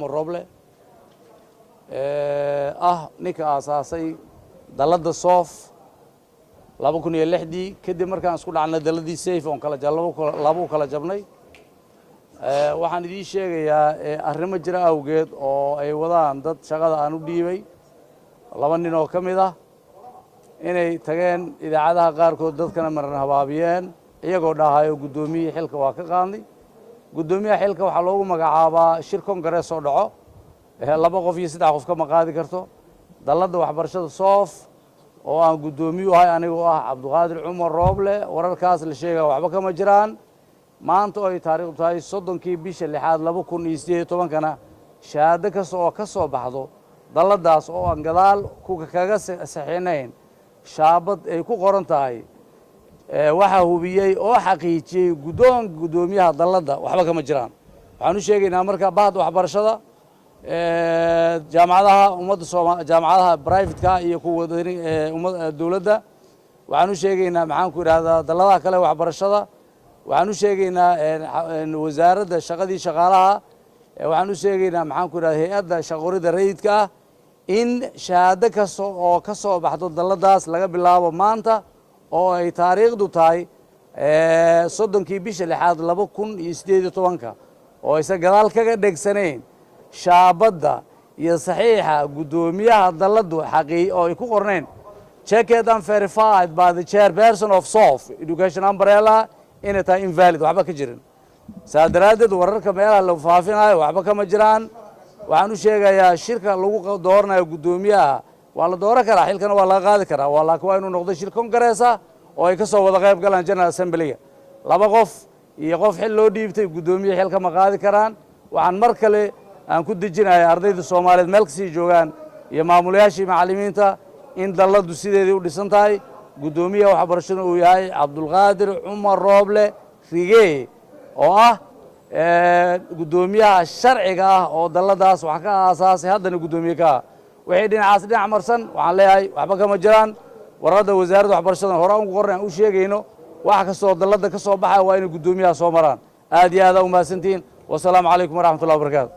Roble ninka aasaasay dalada Soof 2006 kadib markaan isku dhacnay daladii Safe on kala labo kala jabnay waxaan idin sheegayaa arrimo jira awgeed oo ay wadaan dad shaqada aan u dhiibay laba nin oo kamid ah inay tageen idaacadaha qaarkood dadkana maran habaabiyeen iyagoo dhahayo gudoomiye xilka waa ka qaadnay gudoomiyaha xilka waxa loogu magacaabaa shir Congress oo dhaco laba qof iyo saddex qof kama qaadi karto dalada waxbarashada Soof oo aan gudoomiye ahay anigoo ah Cabduqaadir Cumar Roble wararkaas la sheegay waxba kama jiraan maanta oo ay taariikhdu tahay 30kii bisha 6aad 2018kana shahaado ka soo baxdo daladaas oo aan gadaal kaga saxiinayn shaabad ay ku qoran tahay waxa hubiyay oo xaqiijiyay gudoomiyaha dalada waxba kama jiraan waxaan u sheegaynaa marka baad waxbarashada jaamacadaha ummadda Soomaaliya jaamacadaha private-ka iyo kuwa dawladda waxaan u sheegaynaa maxaan ku yiraahdaa daladaha kale waxbarashada waxaan u sheegaynaa wasaaradda shaqadii shaqaalaha waxaan u sheegaynaa maxaan ku yiraahdaa hay'adda shaqorida rayidka ah in shahaado kasta oo ka soo baxdo daladaas laga bilaabo maanta oo ay taariikhdu tahay 30kii bisha 6aad 2018 oo aysan gadaal kaga dhegsaneen shaabadda iyo saxiixa gudoomiyaha daladu oo ay ku qorneen checked and verified by the chairperson of Soof Education Umbrella inay tahay invalid waxba ka jirin saadaraadad wararka meelaha la faafinayo waxba kama jiraan waxaan u sheegayaa shirka lagu dooranayo gudoomiyaha waa la dooran karaa xilkana waa laga qaadi karaa waa laakiin waa inuu noqdo shir Congress ah oo ay ka soo wada qayb galaan General Assembly laba qof iyo qof xil loo dhiibtay gudoomiye xilka ma qaadi karaan waxaan mar kale aan ku dejinayaa ardayda Soomaaliyeed meel kasii joogaan iyo maamulayaashii macallimiinta in daladu sideedii u dhisan tahay gudoomiyaha waxbarashada uu yahay Cabduqaadir Cumar Roble Rigey oo ah gudoomiyaha sharciga ah oo daladaas wax ka aasaasay haddana gudoomiye ka wixii dhinac marsan waxaan leeyahay waxba kama jiraan warada wasaaradda waxbarashada hore aan ku qornay u sheegayno wax kastoo dalada ka soo baxay waa in gudoomiyaha soo maraan aad iyo aad u mahadsantiin wassalaamu calaykum waraxmatullaahi wabarakaatuh